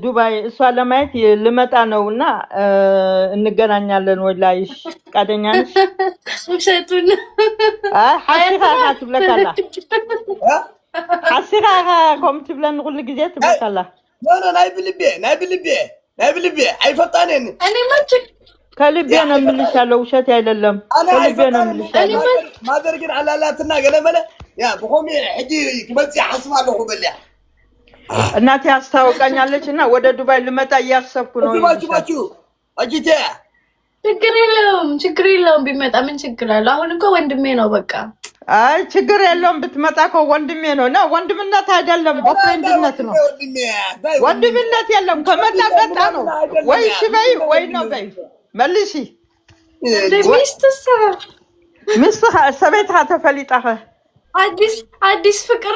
ዱባይ እሷ ለማየት ልመጣ ነውና እንገናኛለን ወላይሽ ፈቃደኛ ነሽ? ውሸቱን حسيها تبلكلا حسيها كم تبلن كل ጊዜ تبلكلا لا ناي بلبي اي فطانين انا ما ከልቤ ነው የምልሻለሁ ውሸት አይደለም ከልቤ ነው የምልሻለሁ ما درجن على لاتنا ገለመለ ያ በቆሚ ሕጂ ክበጽ ያስባለሁ በልያ እናቴ አስታውቃኛለችና ወደ ዱባይ ልመጣ እያሰብኩ ነው ባችሁ አጂቴ ችግር የለውም ቢመጣ ምን ችግር አለ አሁን እንኳን ወንድሜ ነው በቃ አይ ችግር የለውም ብትመጣ እኮ ወንድሜ ነው እና ወንድምነት አይደለም ቦፍሬንድነት ነው ወንድምነት የለም ከመጣ በጣ ነው ወይ ሽበይ ወይ ነው በይ መልሺ ሚስትህ ሰቤትህ ተፈልጣህ አዲስ ፍቅር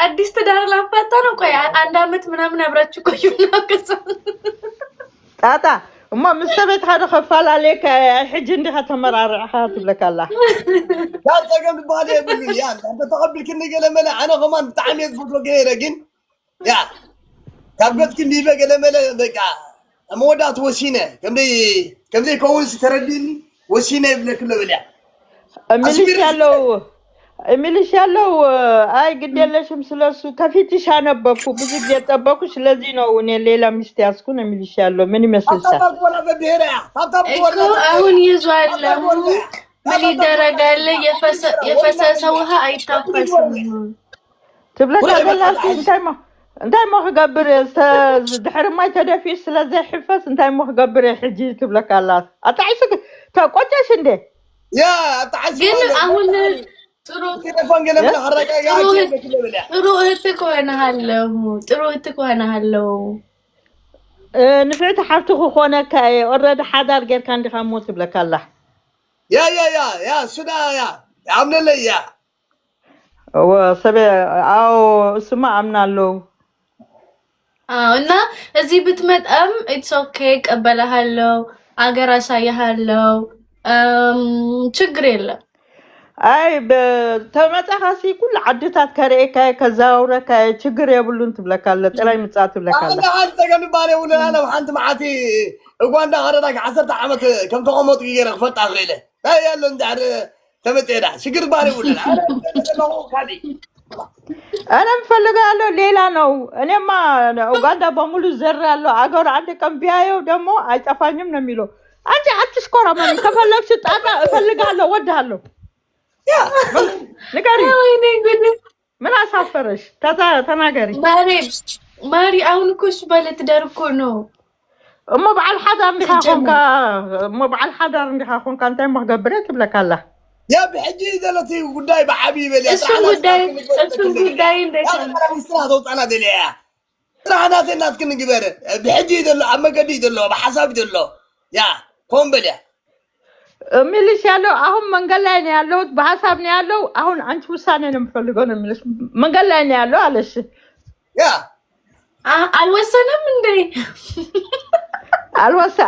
አዲስ ትዳር ላፋታ ነው ቆይ አንድ አመት ምናምን አብራችሁ ቆዩና ከዛ ጣጣ እማ ምስተቤት ሀደ ከፋላ ለከ ሕጂ እንዲህ ተመራርዕኻ ትብለካላ ያ ተገም ባለ ይብሉ ያ አንተ ተቀበልክ ንገለመለ انا كمان طعم يزفط غيره ግን ያ ታበትክ ሊበገለመለ በቃ አሞዳት ወሲነ ከምዴ ኮንስ ተረዲኒ ወሲነ ይብለክ ለበለያ እሚልሽ ያለው አይ ግዴለሽም ስለሱ ከፊትሽ አነበብኩ ብዙ ጊዜ ጠበቁ ስለዚህ ነው እኔ ሌላ ሚስት ያስኩን እሚልሽ ያለው ምን ይመስልሻል አሁን ይዟል ምን ይደረጋል የፈሰሰ ውሃ አይታፈስም ትብለካላችሁ እንታይ ሞ ክገብር ድሕሪ ማይ ተደፊኡ ስለዘይ ሕፈስ እንታይ ሞ ክገብር ሕጂ ትብለካላት አጣይስ ተቆጨሽ እንዴ ያ አጣይስ ግን አሁን ጥሩ እህት ኮነሃለሁ ንፍዕቲ ሓፍትኹ ኮነካ ኦረዲ ሓዳር ጌርካ እንዲኻ ሞ ትብለካላ ያ ሱዳ ያ አምነለይ ያ ወሰበ አው እስማ አምናለሁ እና እዚህ ብትመጣም ኢትስ ኦኬ ቀበላሃለሁ አገር አሳያሃለሁ ችግር የለም አይ በተመጣሐሲ ኩል ዓድታት ከረኤካ ከዛውረካ ችግር የብሉን ትብለካለ ጥራይ ምጻት ትብለካለ አንተ ገን ባለ ወለና ነው አንተ ማዓቲ እጓንዳ አረዳክ 10 ዓመት ከም ተቆመጡ ይገረ ፈጣ ገለ አይ ያለ እንዳር ተመጤዳ ችግር ባለ ወለና انا مفلጋለሁ ሌላ ነው እኔማ ኡጋንዳ በሙሉ ዘር ያለው አገር አንድ ቀን ቢያየው ደግሞ አይጠፋኝም ነው የሚለው አንቺ አትስኮራ ማን ከፈለግሽ ጣጣ እፈልጋለሁ ወዳለሁ ያ ንገሪ ወይኔ ጉድ ምን አሳፈረሽ ተናገሪ ማሪ አሁን እኮ እሱ ባለትዳር እኮ ነው እሞ በዓል ሓዳር እንዲኻ ኮንካ እንታይ መክገብረት ትብለካላ يا بحجي دلتي ጉዳይ በሐቢብ ለያ እሱ ጉዳይ እንዴት ነው ስራው ጣና ደለያ ስራናት እናት ክንግበር بحجي ደለ አመገዲ ደለ በሐሳብ ደለ ያ ኮምበለ ሚልሽ ያለው አሁን መንገድ ላይ ነው ያለው በሐሳብ ነው ያለው አሁን አንቺ ውሳኔ ነው የምፈልገው ነው የሚልሽ መንገድ ላይ ነው ያለው አለሽ ያ አልወሰንም እንዴ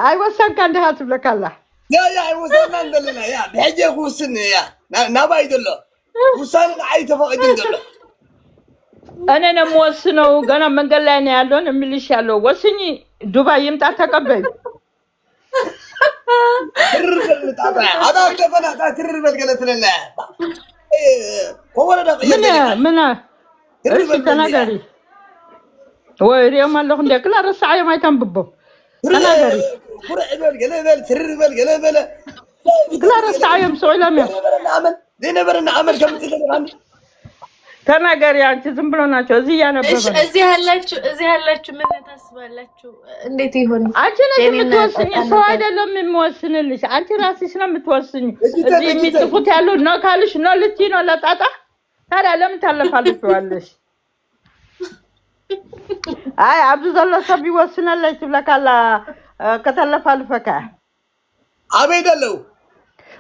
አይወሰን ካንደ ትብለካላ يا وصلنا عندنا يا بحجي وسن يا نابا يدلو وصل عاي تفقد يدلو انا نموسنو غنا መንገድ ላይ ነው ያለው እሚልሽ ያለው ወስኝ ዱባይ ይምጣ ተቀበይ ትርበል ታባ هذا كفنا تربل قالت لنا هو ده ምን እሺ ተናገሪ ወይ ሪያም አለሁ እንደክላ ረሳይ ማይተንብቦ ተናገሪ فرعبل قلبل تربل قلبل لا رسعيم سويلامي لنبرنا عمل كم تدري ተናገሪ አንቺ ዝም ብሎ ናቸው እዚህ ያነበበ እዚህ ያላችሁ ምን ታስባላችሁ እንዴት ይሆን አንቺ ነሽ የምትወስኝ ሰው አይደለም የሚወስንልሽ አንቺ ራስሽ ነው የምትወስኝ እዚህ የሚጥፉት ያለው ነው ካልሽ ነው ልትይ ነው ለጣጣ ታዲያ ለምን ታለፋልሽዋለሽ አይ አብዱ ዘላ ሰብ ይወስናለሽ ትብለካላ ከተለፋልፈካ አቤደለው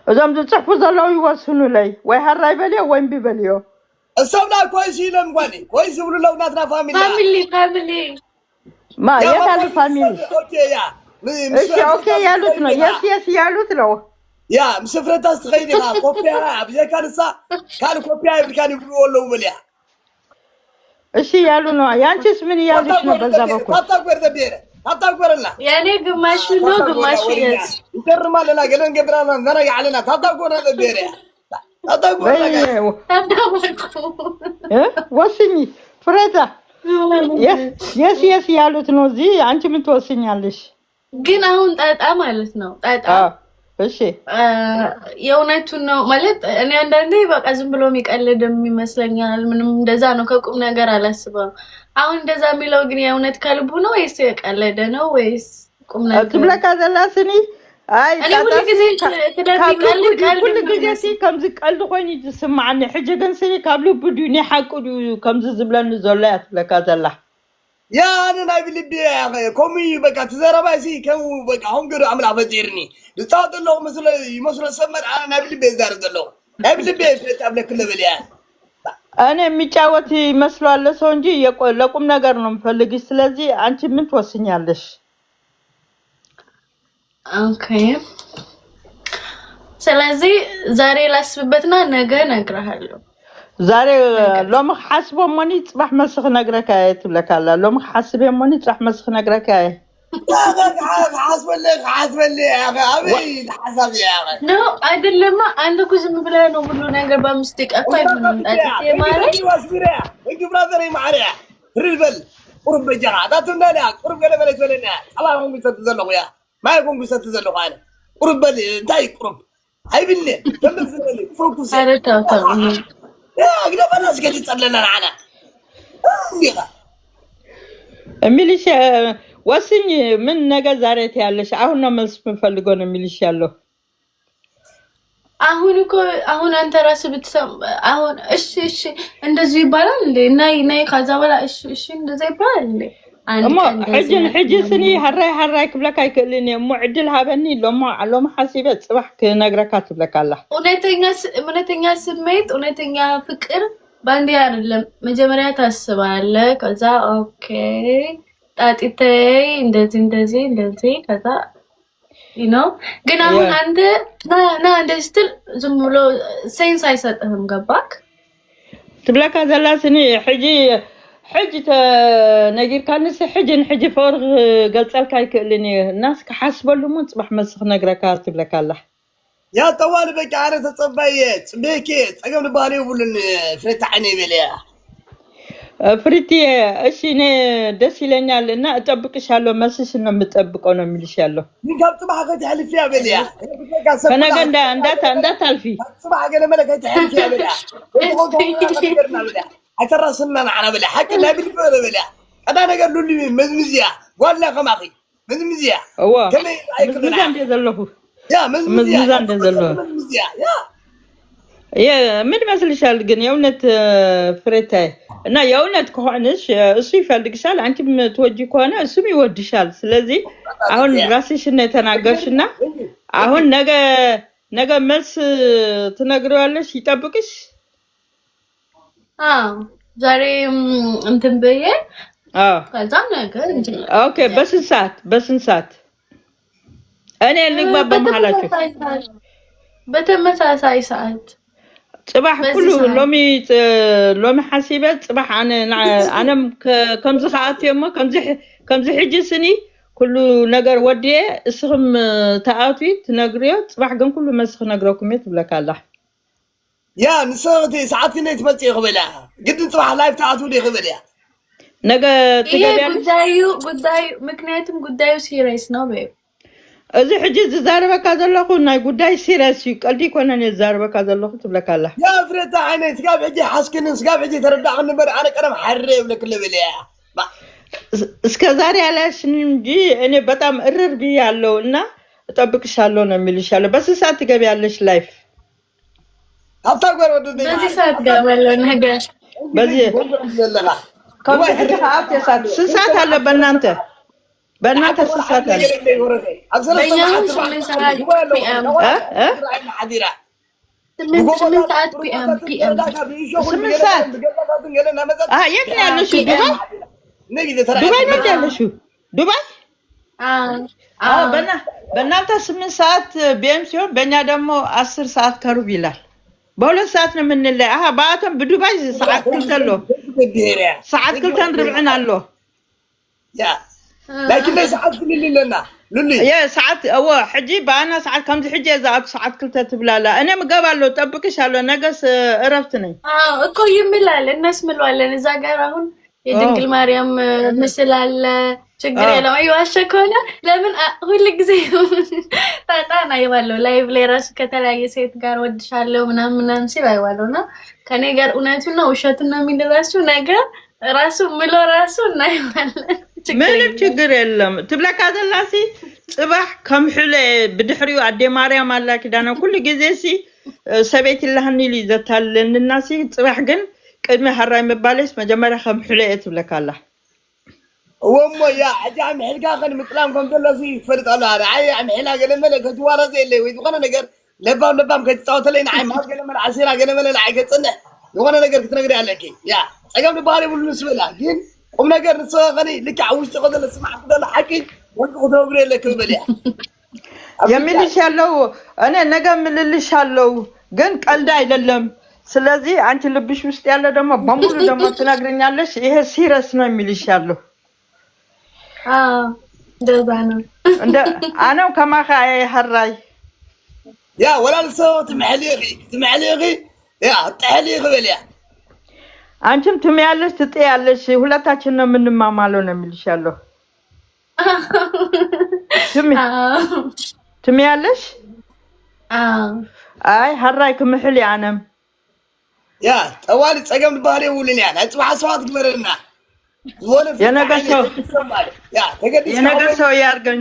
እዛም ጽሑፍ ዘለው ይወስኑ ላይ ወይ ሀራይ በሊዮ ወይ እምቢ በሊዮ እሰብና ኮይስ ይለም ጓኒ ኮይስ ብሉ ለውናትና ፋሚሊ ማ የታሉ ፋሚሊ ኦኬ ያ እሺ ኦኬ ያሉት ነው የስ ያሉት ነው ያ ምስፍረታ ስትኸይዲና ኮፒያ አብዘካንሳ ካል ኮፒያ ይብካኒ ብሉ ወለው በሊያ እሺ ያሉ ነው ያንቺስ ምን ያሉሽ ነው በዛ በኩል ታታቆር ደብረ ታታቆርላ ያኔ ግማሽ ነው ግማሽ ይስ ይገርማልና ገለን ገብራና ዘረጋ علينا ታታቆር ደብረ ታታቆር ወስኝ ፍሬታ የስ ያሉት ነው እዚህ አንቺ ምን ትወስኛለሽ ግን አሁን ጣጣ ማለት ነው ጣጣ እሺ የእውነቱን ነው ማለት እኔ አንዳንዴ በቃ ዝም ብሎ የሚቀልድም ይመስለኛል ምንም እንደዛ ነው ከቁም ነገር አላስበው አሁን እንደዛ የሚለው ግን የእውነት ከልቡ ነው ወይስ የቀለደ ነው ወይስ ቁም ነገር ትብለካ ዘላስኒ አይ ሁሉ ጊዜ كل جزء كم زي قلد خويني تسمعني حاجة جنسي قبل بدوني حقودي كم زي زبلان زولات لك هذا يا أنا نبي لبي يا أخي كومي بقى تزرع بسي كم بقى هم قروا عمل عفجرني لصاد الله مثلا سمر أنا نبي لبي زارد الله نبي لبي في تابلة كل بليان أنا متجاوتي مسلو على سونجي يقول لكم نقرنم فلقي سلازي أنت من توصيني علىش اوكي ስለዚህ ዛሬ ላስብበትና ነገ ነግረሃለሁ ዛሬ ሎም حاسبه موني صباح مسخ نقرك يتبلك الله لوم حاسبه موني صباح مسخ نقرك حاسب لي يا اخي ابي حسب يا اخي نو አይደለም አንተ እኮ ዝም ብለህ ነው ሁሉ ነገር በምስጢቅ አታይ ምን እንጣጥ ማለት እንጂ ብራዘር ማሪያ ሪበል ቁርብ ጀራዳት እንደና ቁርብ ገለበለ ወለና ሰላም ይተዘለው ያ ما يكون قصة تزلق أنا قرب بدي انتهي قرب هاي بالله كمل زلني فوكس يا أقدر الناس قاعد يتصلنا معنا ميليشيا وسني من نجا زارتي علىش أهون ملس بنفلقون ميليشيا له አሁን አንተ ራስህ ብትሰም አሁን እሺ እንደዚህ ይባላል እንዴ ናይ ካዛ በላ እሺ እንደዚህ ይባላል እንዴ أما حجن سني هراي كبلك هيكلني معدل هبني لما حسيبت صباح كنقرك كاتبلك الله እውነተኛ ስሜት እውነተኛ ፍቅር ባንዴ አይደለም መጀመሪያ ታስባለህ ከዛ ኦኬ ጣጥተይ እንደዚህ ከዛ ግን አሁን አንተ ና እንደዚህ ስትል ዝም ብሎ ሴንስ አይሰጥህም ገባክ ትብለካ ዘላስኒ حجة نجير كان حجة فرغ قلت يكلني الناس كحسبوا لهم تصبح مسخ نقرا كاتب لك الله يا طوال بك عارف تصبيت بيكيت اقول بالي يقولن فريت عيني بليا فريتي اشيني دسي لنا لنا اطبقشالو مسش انه مطبقو ነው የሚልሻለሁ ይጋብ ጽባህ ከተልፍ ያ በልያ ከነ ገንዳ እንዳታልፊ ጽባህ ገለ መለከት ያልፍ ያ በልያ أترسلنا معنا بلا حق لا بالفعل بلا أنا قالوا لي مزمزيا ولا خماخي مزمزيا هو مزمزان دزلوه يا مزمزان دزلوه مزمزيا يا من مثل شال جن يونت فريتاي أنا يونت كهانش أسوي فالدكشال أنت متوجه كهانا أسوي ودشال سلزي أهون راسيش نتناقشنا أهون نجا مس تناقروا على شيء تابكش ዛሬ እንትን በየ ከዛ ነገር ኦኬ በስንት ሰዓት እኔ ልግባ በመሐላችሁ በተመሳሳይ ሰዓት صباح كله لومي حسيبه صباح انا كم ساعات يوم كم زي حجي سني كله ነገር ወዴ እስም ታአቱይ ትነግሪው صباح ግን كله መስخ ነግረውኩም ይትብለካ الله يا نسوتي ساعتي نيت متي قبلها قد صباح لايف تعاتو لي قبلها نجا تجابيان ጉዳዩ ምክንያቱም ጉዳዩ ሲሪየስ ነው በይ እዚ ሕጂ ዝዛረበካ ዘለኹ ናይ ጉዳይ ሲሪየስ እዩ ቀልዲ ኮነን ዝዛረበካ ዘለኹ ትብለካላ يا فريتا عيني سقاب حجي حسكن سقاب حجي تردع نبر انا قرم حري ولا كل بليا እስከ ዛሬ ያላሽን እንጂ እኔ በጣም እርር ብያለሁና እጠብቅሻለሁ ነው የሚልሻለሁ በስንት ትገቢያለሽ ላይፍ አታቆር ወደ በዚህ ሰዓት ገባለሁ ነገር በዚህ ከዚህ ሰዓት ስንት አለ በእናንተ ስንት ሰዓት አለ በእኛም 8 ሰዓት ፒኤም حديرة 8 ሰዓት ፒኤም 8 ሰዓት የት ነው ያለሽው ዱባይ ነው ያለሽው ዱባይ በእናንተ 8 ሰዓት ቢኤም ሲሆን በእኛ ደግሞ 10 ሰዓት ከሩብ ይላል በሁለት ሰዓት ነው የምንለይ አሃ ባአቶም በዱባይ ሰዓት ክልተሎ ሰዓት ክልተን ربعنا አሎ ያ لكن ليس ساعات لنا لولي يا ساعات هو حجي بانا ساعات كم حجي اذا ساعات كلتا تبلالا انا مقابلو طبقشالو نغس عرفتني እኮ ይምላል الناس ምሏለን እዛ ጋር አሁን የድንግል ማርያም ምስል አለ ችግር የለም አይዋሸከሆነ ለምን ሁሉ ጊዜ ታጣና ይባለው ላይቭ ላይ ራስ ከተለያየ ሴት ጋር ወድሻለሁ ምናምን ሲል አይዋለውና ከኔ ጋር እውነቱን ነው ውሸቱን ነው የሚደራስው ነገር ራሱ ምሎ ራሱ እናይዋለን ምንም ችግር የለም ትብለካ ዘላሲ ጽባህ ከምሕለ ብድሕሪው አዴ ማርያም አላኪ ዳና ኩሉ ጊዜ ሲ ሰቤት ለህኒ ሊዘታልንና ሲ ጽባህ ግን ቅድመ ሐራይ መባለስ መጀመሪያ ከምሕለ ትብለካላ ወሞ ያ አጃም ሕልጋ ከን ምጥላም ከም ዘለሲ ይፈልጣሉ አረ አይ አምሕላ ገለመለ ከተዋረዘ የለ ወይ ዝኾነ ነገር ለባም ከተጻወተለኝ አይ ማብ ገለመለ አሲራ ገለመለ አይ ገጽነ የሆነ ነገር ክትነግሪ ያለኪ ያ ጸገም ባሪ ብሉ ስበላ ግን ቁም ነገር ንሰኸኒ ልክ አውሽተ ቆደለ ስማዕ ቆደለ ሐቂ ወንቁ ተብሬ ለክ በልያ የሚልሽ ያለው እኔ ነገ ምልልሻለሁ ግን ቀልድ አይደለም ስለዚህ አንቺ ልብሽ ውስጥ ያለ ደግሞ በሙሉ ደግሞ ትነግረኛለሽ ይሄ ሲሪየስ ነው የሚልሽ ያለው እንደዛ ነው እንደ አናው ከማኻ አይሐራይ ያ ወላል ሰውት ትመሕሊኺ ያ ተሕሊኺ በልያ አንቺም ትሚያለሽ ትጥያለሽ ሁለታችን ነው የምንማማለው ነው የሚልሻለሁ ትሚያለሽ አይ ሐራይ ከምሕል ያነም ያ ጠዋል ጸገም ባሪ ውልን ያ አጽባህ ሰዋት ግበረና የነገሰው ያ ተገዲስ የነገሰው ያርገኝ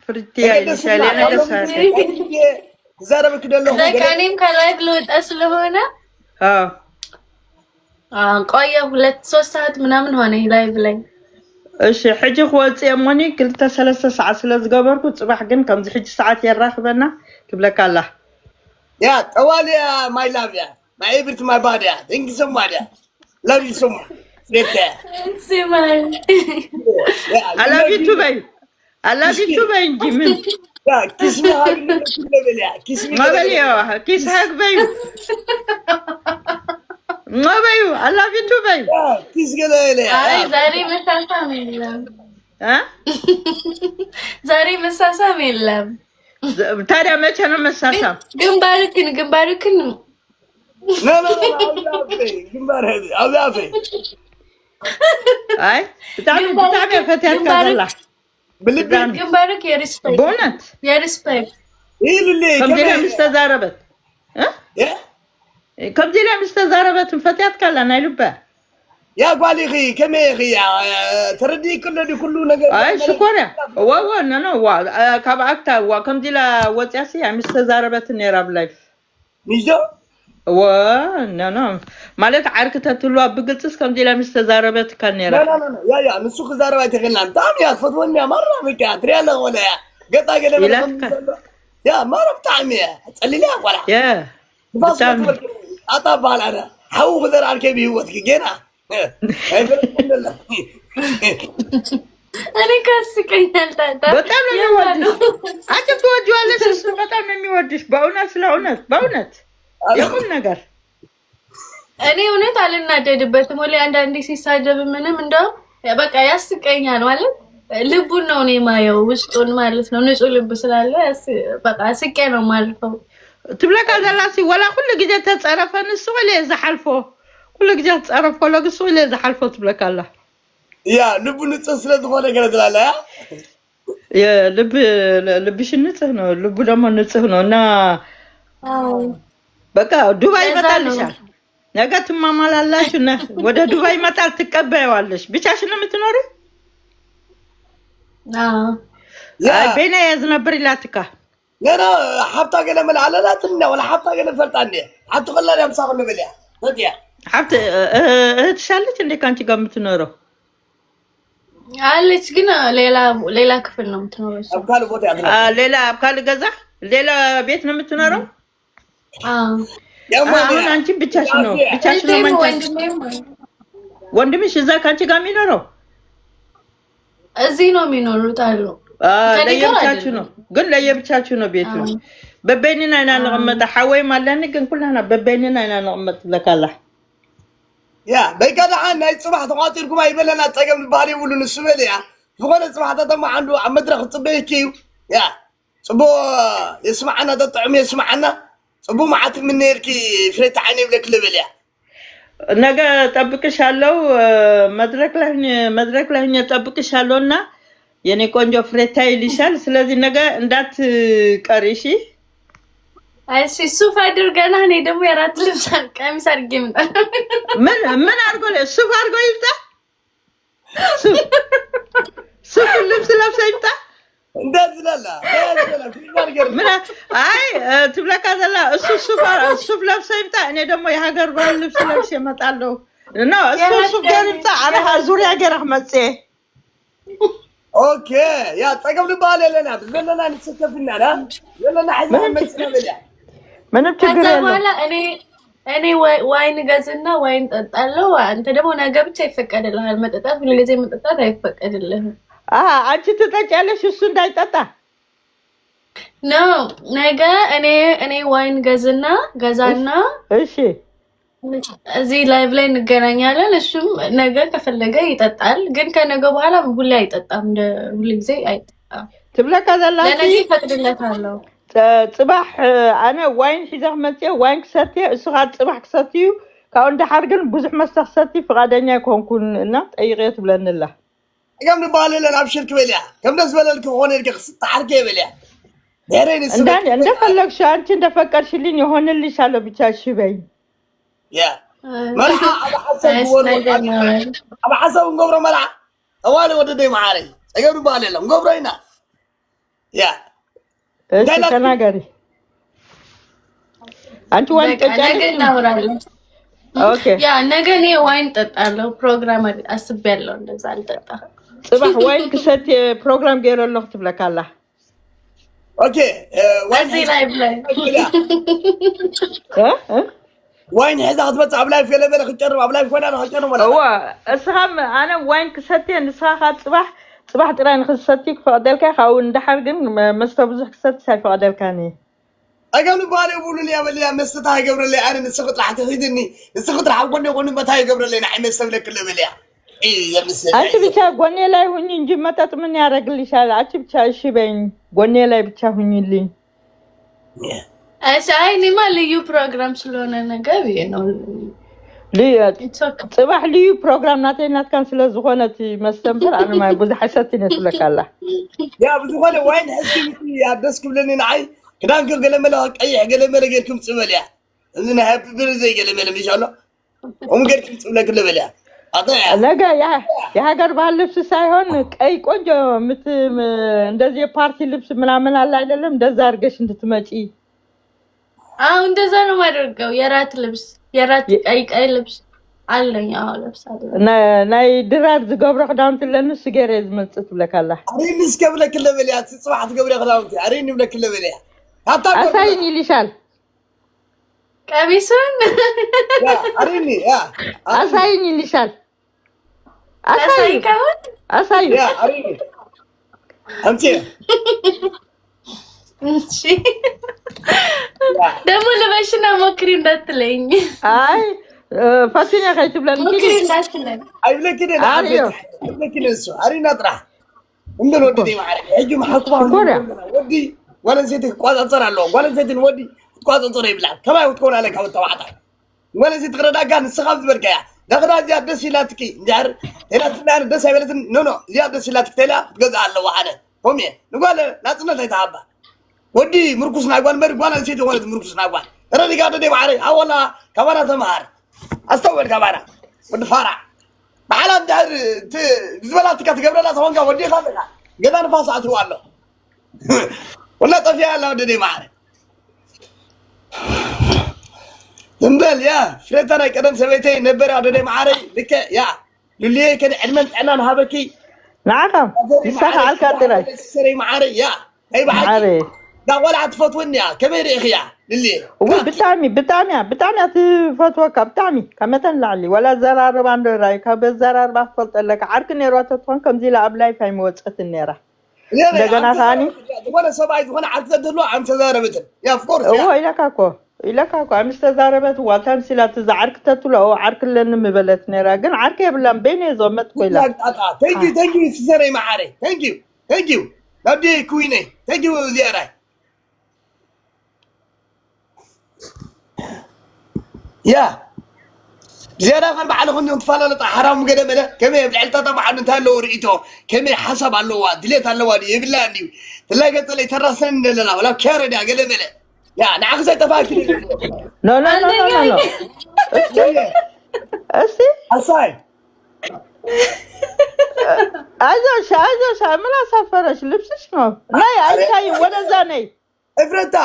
ፍርቲያ ይልሻል የነገሰው ዘረብክ ደለው ለካኔም ከላይ ልወጣ ስለሆነ ቆየ 2-3 ሰዓት ምናምን ሆነ ላይቭ ላይ እሺ ሕጂ ወጽ የሞኒ 2-3 ሰዓት ስለዝገበርኩ ጽባህ ግን ከምዚ ሕጂ ሰዓት ያራኽበና ትብለካላ ያ ጠዋል ያ ማይ ላቭ ያ ማይ ኤቭሪት ማይ ባዲ ያ ቲንክ ሶ ማች ያ ላቭ ዩ ሶ ማች ፍሬክ ሲማይ I love you too baby I love you too baby እንጂ ምን ያ ኪስሚ ሀግ ለበል ያ ኪስሚ ማበልያ ኪስ ሀግ በዩ ማበዩ I love you too baby ኪስ ገለለ አይ ዛሬ መሳሳም የለም ዛሬ መሳሳም የለም ታዲያ መቼ ነው መሳሳም ግንባርክን لا ግንባር አዛፈ አይ በጣም ፈተን ካላ بالبن ግንባርክ የሪስፔክት በእውነት የሪስፔክት ይልል ከምዲላ ምስተዛረበት ከምዲላ ምስተዛረበት ፈተያት ካላ ናይሉባ يا قالي كم يا تردي كله ነገር አይ ሽኮሪያ ዋዋ ነው ዋ ካብአክታ ዋ ከምዲላ ወጽያሲ ምስተዛረበት ነራብ ላይፍ ንጆ ኖ ማለት ዓርክተትሉ ብግልጽስ ከምዲላ ምስተዛረበት ካኔራ لا يا ንሱ ከዛረባ ተገናም ታም ያ ፈትወኛ ማራ በቃ ትሪያለ ወላ ገጣ ገለበ ያ ማራ በጣም ያ ጸልላ ቆላ ያ በጣም አጣባላ ሐው በዘር አርከቢ ህይወት ገና እኔ ከስቀኛል ታታ በጣም ነው የሚወድሽ አንቺ ትወጂዋለሽ እሱ በጣም ነው የሚወድሽ በእውነት የቁም ነገር እኔ እውነት አልናደድበትም ወለ አንዳንዴ ሲሳደብ ምንም እንደው በቃ ያስቀኛል ማለት ልቡን ነው እኔ ማየው ውስጡን ማለት ነው ንጹህ ልብ ስላለ በቃ ስቄ ነው ማልፈው ትብለካ ዘላሲ ወላ ሁሉ ጊዜ ተጸረፈን እሱ ወለ ዘሐልፎ ሁሉ ጊዜ ተጸረፈ ለግሱ ወለ ዘሐልፎ ትብለካላ ያ ልቡ ንጹህ ስለሆነ ነገር ትላለ ያ ልብሽ ንጹህ ነው ልቡ ደግሞ ንጹህ ነውና በቃ ዱባይ ይመጣልሻል ነገ ትማማላላችሁ ወደ ዱባይ ይመጣል ትቀበያለሽ ብቻሽን ነው የምትኖሪው ያ በእኔ ያዝ ነበር ይላትካ ገና ሀብታ ገለ መላላላትና ወላ ሀብታ ገለ ፈልጣንዴ አቱ ቀላል ያምሳው ነው በልያ ወዲያ ሀብት እህትሻለች እንዴ ካንቺ ጋር የምትኖረው አለች ግን ሌላ ክፍል ነው የምትኖረው አብካል ቦታ ያድራ ሌላ አብካል ገዛ ሌላ ቤት ነው የምትኖረው አሁን አንቺ ብቻሽን ነው ወንድምሽ እዛ ካንቺ ጋር የሚኖረው እዚህ ነው የሚኖሩት አሉ ለየብቻችሁ ነው ግን ለየብቻችሁ ነው ቤቱ ببيننا أنا نغمت حوي ما لنا كن كلنا ببيننا أنا نغمت لك الله يا بيكذا عن هاي صباح تقاتلكم هاي بلنا تجمع الباري يقولون السوالي يا فقنا صباح تدم عنده عم مدرخ طبيكي يا صبو يسمعنا ده طعم يسمعنا صبو معت من نيركي فريت عيني بلك لبليا ነገ ጠብቅሻለሁ መድረክ ላይ ጠብቅሻለሁና የኔ ቆንጆ ፍሬታ ይልሻል ስለዚህ ነገ እንዳትቀሪ እሺ እሺ ሱፍ አድርገና እኔ ደግሞ የራት ልብስ ቀሚስ አድርጌ ምን አድርጎ ሱፍ አድርጎ ይምጣ ሱፍ ልብስ ለብሶ ይምጣ እንደዚህ ላላ ምን አይ ትብለካዘላ እሱ ሱፍ ለብሶ ይምጣ እኔ ደግሞ የሀገር ባህል ልብስ ለብሼ እመጣለሁ ነው እሱ ሱፍ ይምጣ አለሃ ዙሪያ ገረህ መጽ اوكي يا طقم البال لنا بلنا نسكفنا لا يلا حزنا مصنا بلا ምንም ችግር የለም ከዛ እኔ ዋይን ገዝና ዋይን ጠጣለሁ አንተ ደግሞ ነገ ብቻ ይፈቀድልሃል መጠጣት ሁሉ ጊዜ መጠጣት አይፈቀድልህም አንቺ ትጠጫለሽ እሱ እንዳይጠጣ ነው ነገ እኔ ዋይን ገዛና እሺ እዚህ ላይቭ ላይ እንገናኛለን እሱም ነገ ከፈለገ ይጠጣል ግን ከነገ በኋላ ሁሉ አይጠጣም ሁሉ ጊዜ አይጠጣም ትብለካዘላ ለነገ ይፈቅድለታለሁ صباح انا وين حزق متي وين كسرتي اسغاد صباح كسرتي كاون دحر ግን ብዙሕ መስተክሰቲ ፍቃደኛ ኮንኩን እና ጠይቄት ብለን الله كم نبالي لنا ابشر كبليا كم ناس بلالك هون يرك تحركي بليا دارين السبب انت فلك شو انت እንደፈቀድሽልኝ ይሆንልሻለሁ ብቻ እሺ በይ يا مرحبا ابو حسن نقبر ملعب اوالي وددي معاري كم نبالي لهم نقبرينا يا እሺ ተናገሪ አንቺ ዋይን ጠጣለሽ ኦኬ ያ ነገ እኔ ዋይን ጠጣለሁ ፕሮግራም አስቤያለሁ እንደዛ አልጠጣ ጽባህ ዋይን ክሰት ፕሮግራም ገይረለሁ ትብለካላ ኦኬ እዚህ ላይ ብላይ ዋይን هذا አትበጽ አብላይ ፈለበለ ከጨረው አብላይ ኮና ነው ከጨረው ማለት هو እስኻም አነ ዋይን ክሰት ንስኻ صباح ترى نخصتك فقدلك خاو ندحر ግን መስተ ብዙሕ ክሰት ሳይፈቀደልካኒ اجل بالي يقولوا لي يا بلي مستها يقبر لي انا نسقط راح تخدني نسقط راح اقول متى يقبر لي نحن نسبلك كل بلي اي يا مسلم አንቺ ብቻ ጎኔ ላይ ሁኚ እንጂ መጠጥ ምን ያረግልሻል አንቺ ብቻ እሺ በይኝ ጎኔ ላይ ብቻ ሁኚልኝ አይ እኔማ ልዩ ፕሮግራም ስለሆነ ነገር ነው صباح لي بروجرام ناتينات كان ስለዝኾነት መስተምር انا ما ብዙሕ حسيتني ትለካላ يا بزغله وين حسيتي يا دسك بلني نعي كدان قلمله قيح قلمله غيركم صبليا انا هابي برزي قلمله ان شاء الله هم غيركم صبلك لبليا اطيع ነገ የሀገር ባህል ልብስ ሳይሆን ቀይ ቆንጆ እንደዚህ ፓርቲ ልብስ ምናምን አለ አይደለም እንደዛ አድርገሽ እንድትመጪ እንደዛ ነው ማድረገው የራት ልብስ የራት ቀይ ልብስ አለኝ ልብስ አለ ናይ ድራር ዝገብረ ክዳውንት ለንስ ገረ ዝመጽት ብለካላ አሪንስ ከብለክ ለበልያ ጽባህ ትገብረ ክዳውንት አሪን ብለክ ለበልያ አሳይኝ ይልሻል ቀሚሱን ያ አሪኒ ያ አሳይኝ ይልሻል አሳይ ያ አሪኒ አንቺ እሺ ደግሞ ለበሽና ሞክሪ እንዳትለኝ አይ ፈትኛ ከይት ብለን ሞክሪ እንዳትለኝ አይ ለኪደ ለኪደ እሱ አሪና ጥራ እንደው ወዲ ማረግ እጁ ማሐቁባ ወዲ ወለን ሴት ቋጣጸራለሁ ወለን ሴትን ወዲ ቋጣጸረ ይብላል ከማይ ወጥቆና ለካ ወጣዋታ ወለን ሴት ቅረዳጋ ንስኻብ ዝበርቀያ دغدا زياد دس يلاتكي نجار هنا تنار دس يبلتن نو زياد دس يلاتك تلا جزء الله وحده قومي نقول ناتنا تيتابا ودي مركز ناقوان مرقوان نسيت ولد مركز ناقوان راني قاعد دي معري اولا كاميرا تمار استوعب كاميرا ود فارع بحال دار زبلاتك تقبرلا تونغا ودي خاطر قدا نفاس عتوالو ولا طفي الله ودي معري نمبل يا فريتنا قدم سويتي نبر عددي معاري لك يا للي كان علمت انا نهابكي نعم يسخ على الكاتراي سري معاري يا اي معاري دا ولا عطفتوني يا كبير يا اخي للي بتعمي تفتوك بتعمي كما تنلعلي ولا زرار باندو راي كبزرار بفلط لك عارك نيرات تكون كم زي لابلاي فاي موصت النيره እንደገና ታኒ وانا سبعي وانا عرفت له عم تزاربت يا فكور هو إلكاكو عم تزاربت واتن سلا تزعرك تطلع عرك لن مبلت نرا جن عرك يبلن بين زمت كويلا thank you سيري معاري thank you بدي كويني thank you زيارة يا زيادة كان بعلى خني نتفعل لطا حرام كده ملا كم يبلعلتا طبعا انت هلو رئيتو كم حسب اللوا دليت اللوا دي يبلاني تلاقي تلي ترسن لنا ولا كارد يا قال ملا يا نعم زي تفاكري لا أسي أصاي عايزة ملا سافرش لبسش نو لا يا أنتي ولا زاني افرتا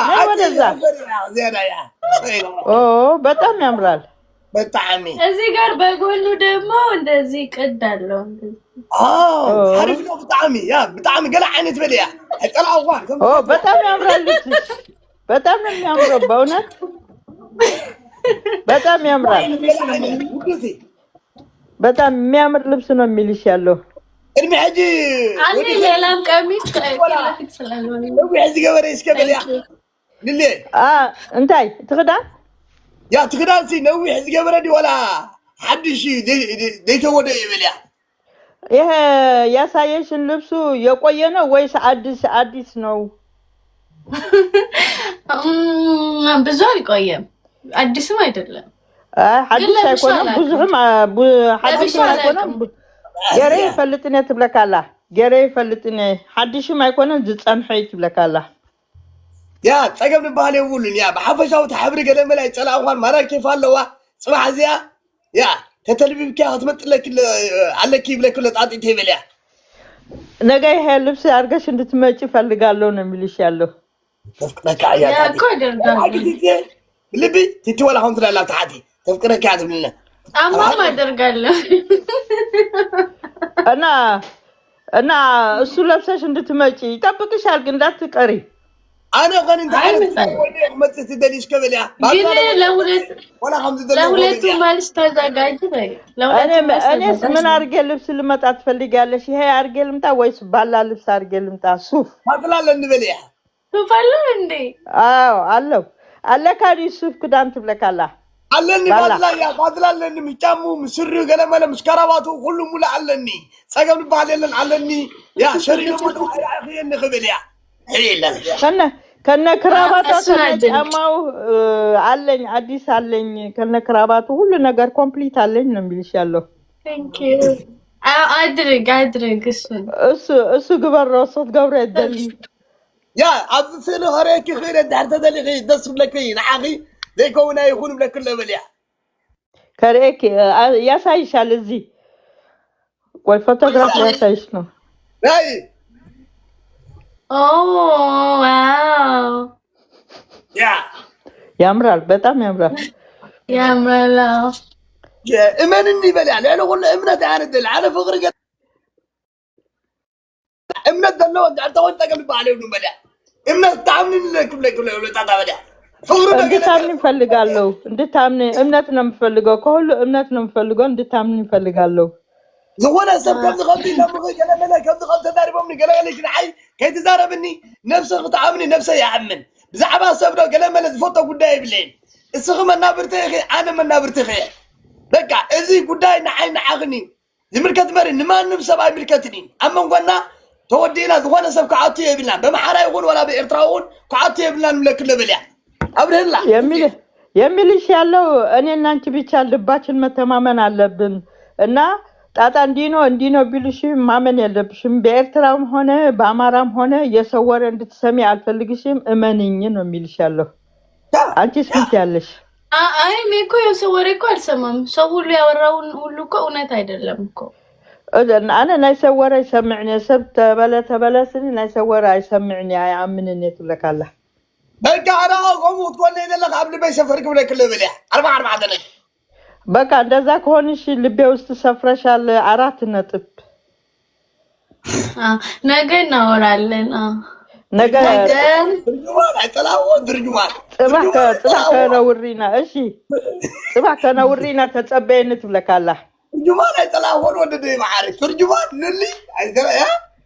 زيادة يا أوه بتام يمرال بطعمي እዚህ ጋር በጎኑ ደግሞ እንደዚህ ቀዳለው عارف لو بطعمي يا بطعمي قلع عينت بليا طلعوا وان በጣም ያምራል ልብስሽ በጣም ነው የሚያምረው በእውነት በጣም ያምራል በጣም የሚያምር ልብስ ነው የሚልሽ ያለው እድሜ ሂጂ አንዴ ሌላም ቀሚስ ከለፊት ስለሆነ ነው ሂጂ ገበሬ እስከ በልያ ልሌ እንታይ ትخدان يا تخدان سي نوي حز قبردي ولا حدش ديتوده يبليا ይሄ ያሳየሽን ልብሱ የቆየ ነው ወይስ አዲስ ነው? ብዙ አልቆየም አዲስም አይደለም አዲስ አይቆንም ብዙም አዲስ አይቆንም ገሬ ፈልጥኔ ትብለካላ ገሬ ፈልጥኔ አዲስም አይቆንም ዝጸንሐይ ትብለካላ يا تقبل بالي يقولون يا بحفشاو تحبر قدام لا يطلعوان مرا كيف الله صباح زيا يا تتلبي بك هتمط لك على كيف لك كل تعطي تبليا ነገ ይሄ ልብስ አርገሽ እንድትመጪ ፈልጋለሁ ነው የሚልሽ ያለው ተፍቅረካ ያ ልቢ ትትወላ አሁን ትላላ ታቲ ተፍቅረካ ያትብልና አማማ አደርጋለሁ እና እሱ ለብሰሽ እንድትመጪ ይጠብቅሻል ግን እንዳትቀሪ انا غن انت عارف ما تدليش كبليا ولا خمس دولار لهولت مالش تزاغاج بي انا من ارجل لبس لمጣ ትፈልጋለሽ ይሄ አርገል ልምጣ ወይስ ባላ ልብስ አርገል ልምጣ ሱፍ ማጥላለ እንበልያ ሱፍ አለ እንዴ አዎ አለው አለ ካዲ ሱፍ ክዳን ትብለካላ አለኒ ባጥላለ ሚጫሙ ምስሩ ገለመለ ምስከራባቱ ሁሉ ሙላ አለኒ ጸገብ ባለለን አለኒ ያ ሸሪኑ ወደ አኺን ንخبልያ ከነ ክራባቱ ከነጫማው አለኝ አዲስ አለኝ ከነ ክራባቱ ሁሉ ነገር ኮምፕሊት አለኝ ነው የሚልሽ ያለው ቴንክ ዩ አድርግ እሱ ግበረው ሶት ገብረ ደሊ ያ አብስለ ኸረኪ ኸረ ዳርተ ደሊ ደስ ብለከይ ናኺ ለኮና ይሁን ብለክ ለበልያ ከረኪ ያሳይሻል እዚህ ወይ ፎቶግራፍ ያሳይሽ ነው አይ ዋው ያምራል በጣም ያምራል እመንኒ በልያ ለእኔ ሁሉ እምነት ያርድል على فقر እምነት ደለው አንተ ወንተ ቀልባለ ነው በልያ እምነት ታምንን ለክ ለታታ በልያ ፍቅሩ እንድታምን ይፈልጋለሁ እንድታምን እምነት ነው የምፈልገው ከሁሉ እምነት ነው የምፈልገው እንድታምን ይፈልጋለሁ زوانا سب كم تخبي لما قال لنا كم تخبي تداربني قال لك نحي كي تزاربني نفسك تعاملني نفسي يا عمن زعبا سبنا قال لنا تفوتوا قداي بلين السخم النابرتي انا من نابرتي بقى اذي قداي نحي نحغني زمركت مري ما نمسب اي ملكتني اما قلنا تودينا زوانا سب كعطيه بلان بمحرا يقول ولا بإرتراون كعطيه بلان ملك لبليا ابرهلا يميلش ያለው እኔና አንቺ ብቻ ልባችን መተማመን አለብን እና ጣጣ እንዲኖ ቢልሽ ማመን ያለብሽም በኤርትራም ሆነ በአማራም ሆነ የሰወረ እንድትሰሚ አልፈልግሽም እመንኝ ነው የሚልሻለሁ አንቺስ ምን ያለሽ አይ ሜኮ የሰወረ እኮ አልሰማም ሰው ሁሉ ያወራውን ሁሉ እኮ እውነት አይደለም እኮ انا نايسوره يسمعني سبت تبلسني نايسوره يسمعني يامنني تلكالله بقى انا قوم تقول لي لك قبل ما يسافرك ولا كل بلح 4 دقائق በቃ እንደዛ ከሆነሽ ልቤ ውስጥ ሰፍረሻል 4 ነጥብ ነገ እናወራለን ነገ ድርጅማን ከነውሪና እሺ ከነውሪና ተጸበይነት ብለካላ ድርጅማን አይተላወን ወደ ማዓሪ ድርጅማን ልሊ አይዘራ ያ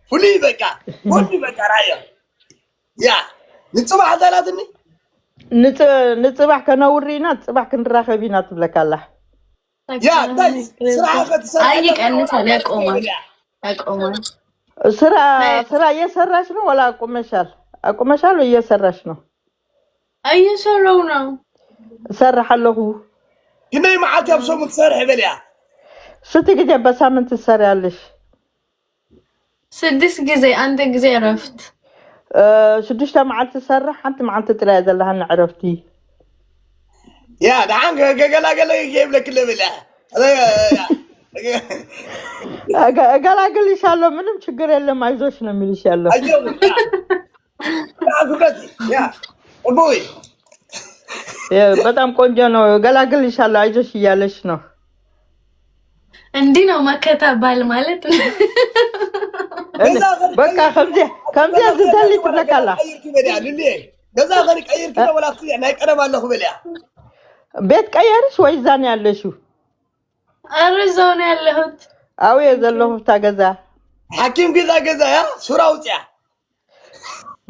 فلي بقى ودي بقى رايا يا نصبح ثلاثني نصبح كنورينا نصبح كنراخبينا تبلك الله يا دايس صراحه ايك انا صدق أقوم سرا يسرش ነው ولا አቁመሻል ወይ እየሰራሽ ነው እየሰራው ነው ሰራሐለሁ ግን ማዓት ያብሶም ትሰርሕ በልያ ስትግዜ በሳምንት ትሰሪያለሽ 6 ጊዜ አንድ ጊዜ እረፍት 6 መዓልት ትሰርሕ አንተ መዓልት ጥላይ ዘለሃ ንዕረፍቲ يا دعان ገላገለ ይገብ ለክ ለበልያ እገላግልሻለሁ ምንም ችግር የለም አይዞሽ ነው የሚልሻለሁ አይዞህ ያ ቦይ በጣም ቆንጆ ነው እገላግልሻለሁ አይዞሽ እያለሽ ነው እንዲህ ነው መከታ ባል ማለት በቃ ከምዚ ዝደሊ ትለካላ ገዛ ገሪ ቀይር ከነ ወላ ናይ ቀደም አለሁ በልያ ቤት ቀየርሽ ወይ ዛን ያለሽው አረዛው ነው ያለሁት አው የዘለሁ ታገዛ ሐኪም ገዛ ያ ሱራ ውጪያ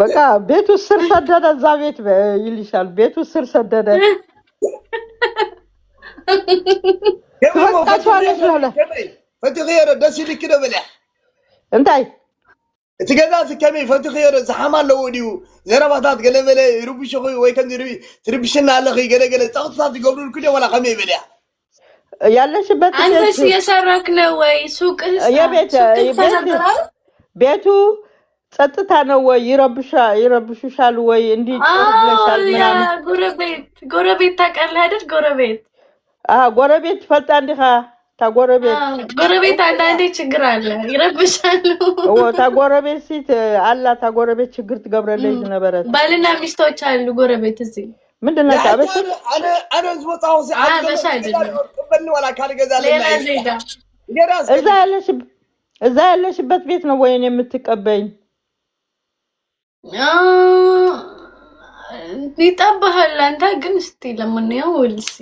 በቃ ቤቱ ስር ሰደደ እዛ ቤት ይልሻል ቤቱ ስር ሰደደ فتغير دسي لك كده بلا انتي تجدات كمي فتغير زحمه لو وديو زرباتات قال بلا يربش خوي وي كان تربشنا على خي قال تقطات قبل كده ولا خمي بلا ያለሽበት አንተስ የሰራክ ነው ወይ ሱቅ ቤቱ ጸጥታ ነው ወይ ይረብሽሻል ወይ እንዲ ጸጥብለሻል ምናምን ጎረቤት ታውቃለህ አይደል ጎረቤት ፈጣንዲኻ ጎረቤት አንዳንዴ ችግር አለ ይረብሻሉ ታጎረቤት ሲት አላ ታጎረቤት ችግር ትገብረለሽ ነበረት ባልና ሚስቶች አሉ ጎረቤት እዚህ ምንድነው ታበሽ انا زوطاو سي قبل ولا كان غزال እዛ ያለሽበት ቤት ነው ወይ የምትቀበኝ ይጣበሃል አንተ ግን እስቲ ለምንየው ወልሲ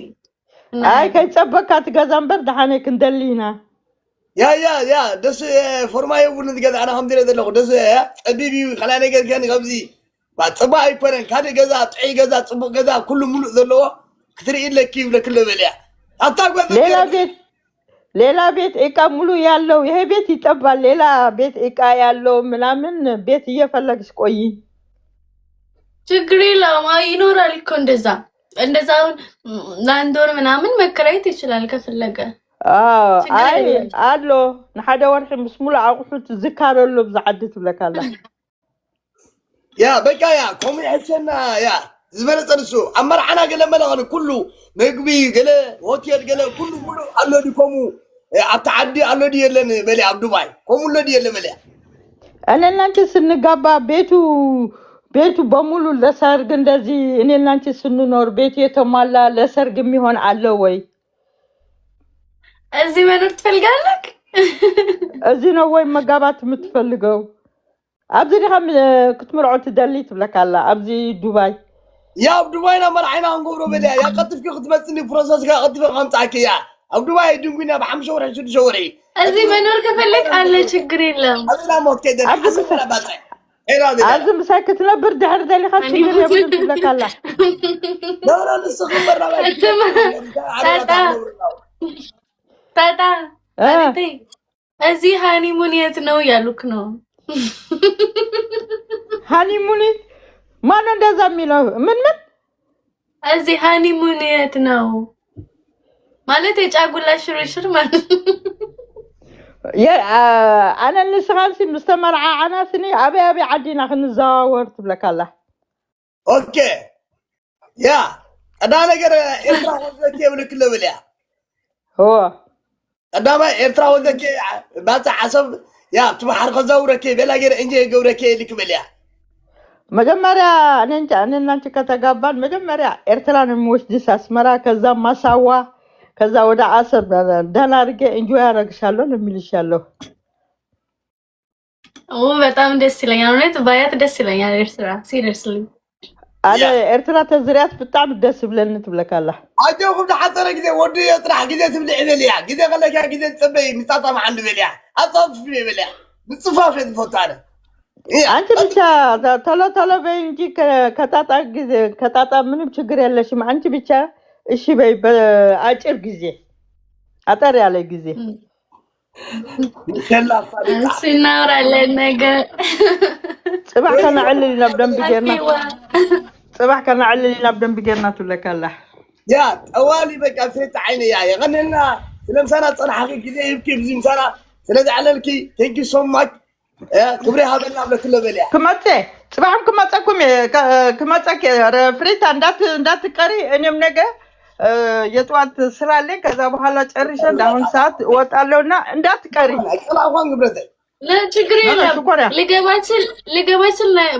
አይ ከጨበካት ገዛንበር ደሃኔክ እንደሊና يا دس فورماي ቡን ትገዛ انا الحمد لله ደለኹ ደስ ጠቢቢ خلا ነገር ከን qabዚ ባጽባ ይፈረን ካደ ገዛ ጥይ ገዛ ጽቡቅ ገዛ ኩሉ ሙሉ ዘለዎ ክትርኢ ለኪ ለክለ በልያ አታጓዝ ሌላ ቤት እቃ ሙሉ ያለው ይሄ ቤት ይጠባል ሌላ ቤት እቃ ያለው ምናምን ቤት እየፈለግሽ ቆይ ችግር የለም ይኖራል እኮ እንደዛው ላንዶር ምናምን መከራየት ይችላል ከፈለገ አይ አሎ ንሓደ ወርሒ ምስሙሉ አቁሑት ዝካረሉ ብዛዓድት ብለካላ يا بقى يا كم يحسنا يا زمان تنسو أمر أنا قال ملغن كله نقبي قال هوتيل قال كله الله ديكمو أتعدي الله دي يلن بلي عبد دبي كم الله دي يلن بلي أنا نانتي سنقابا ቤቱ በሙሉ ለሰርግ እንደዚህ እኔ እናንቺ ስንኖር ቤት የተሟላ ለሰርግ የሚሆን አለ ወይ እዚህ መኖር ትፈልጋለህ እዚህ ነው ወይ መጋባት የምትፈልገው أبزي لهم كتمرعو تدليت لك الله أبزي دبي يا دبي أنا مرعينا نقولو بلا يا قطف كي خدمتني بروسس كي قطف خمس عكي يا دبي دنقينا بحم شوري شو شوري أزي منور كفلك على شكري لهم أنا موت كده حسب أنا بطعي أزم ساكت لا برد عرض اللي خدت شكري لك الله لا نسخن برا تاتا أزي هاني منيت نو يالوك نو ሃኒሙኒ ማን እንደዛ የሚለው ምን እዚህ ሃኒሙኒ የት ነው ማለት የጫጉላ ሽርሽር ማለት انا نسخانسي مستمرع عناسني ابي عدينا خنزاور تبلكالله اوكي يا انا ነገር ኤርትራ ወዘኬ ብልክለ ብልያ هو قدام ኤርትራ ወዘኬ ባታ حسب يا تبحر خزاورك بلا غير انجي غورك لك بليا መጀመሪያ እኔ እናንቺ ከተጋባን መጀመሪያ ኤርትራን ምወስድሽ አስመራ ከዛ ማሳዋ ከዛ ወደ አሰብ ደህና አድርጌ እንጆይ ያረግሻለሁ ለሚልሻለሁ በጣም ደስ ይለኛል እውነት ባያት ደስ ይለኛል ኤርትራ ሲሪየስሊ አለ ኤርትራ ተዝሪያት በጣም ደስ ብለን ትብለካላ አጀው ተሐጠረ ጊዜ ወዲ የጥራ ጊዜ ትብልዕ በልያ ጊዜ ገለካ ጊዜ ጽበይ ምጣጣ ማዓንድ በልያ አጣፍ በልያ نتصفى في الفوتانة አንቺ ብቻ ቶሎ ቶሎ በይ እንጂ ከታጣ ጊዜ ከታጣ ምንም ችግር የለሽም። አንቺ ብቻ እሺ በይ በአጭር ጊዜ አጠር ያለ ጊዜ እናወራለን ነገር ጽባሕ ከናዕልል ናብ ደንብ ጌርና ጽባሕ ከናዕልል ናብ ደንብ ጌርና ትለካላ يا طوالي بقى فريت عيني يا غنينا لمسانا صنحك كده يبكي بزمسانا سلازي على ثانك يو سو ماتش كبري هذا نعمل كله بليا كماتي صباحكم كماتكم كماتك فريت እንዳት ቀሪ እኔም ነገ የጧት ስራ ላይ ከዛ በኋላ ጨርሼ እንዳሁን ሰዓት እወጣለሁና እንዳትቀሪ አቀላዋን ግብረተ ለችግር የለም ልገባችል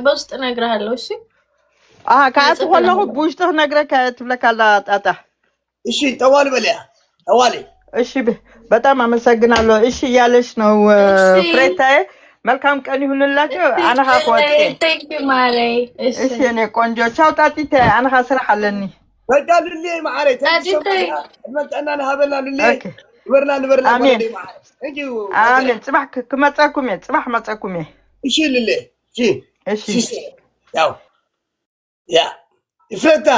በውስጥ እነግርሃለሁ እሺ ካት ወላሁ ቡሽተ ነግረህ ትብለካላ ጣጣ እሺ ጠዋል በለያ ጠዋል እሺ በጣም አመሰግናለሁ እሺ ያለሽ ነው ፍሬታዬ መልካም ቀን ይሁንላችሁ አና ሀቆቴ ቴንክ ዩ ማሬ እሺ እኔ ቆንጆ ቻው ጣጢቴ አና ሀስራ አለኒ በቃ ልሌ ማሬ ተመጣና ነሃበላ ልሌ ንበርና አሜን ቴንክ ዩ አሜን ጽባህ ከመጻኩም ጽባህ መጻኩም እሺ ልሌ እሺ እሺ ያው ያ ይፈታ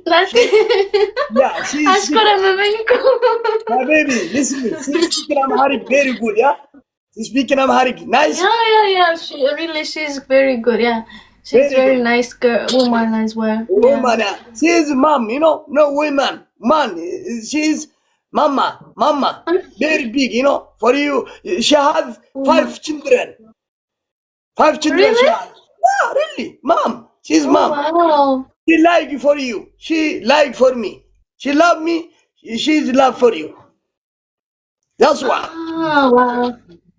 Yeah, baby, listen me. She's speaking Amharic very good, yeah? She's speaking Amharic, nice? Yeah. She's very good, yeah. She's very nice girl, woman as well. Woman, yeah. She is mom, you know? No woman, man. She's mama, very big, you know? For you, she has 5 children. 5 children really? She has. Yeah, really, mom. She's mom. Wow. She like for you. She like for me. She love me. She's love for you. That's why. Oh, wow.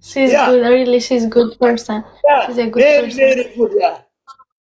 She's good. Really, she's a good person. Yeah, she's a good very, person. very good. Yeah.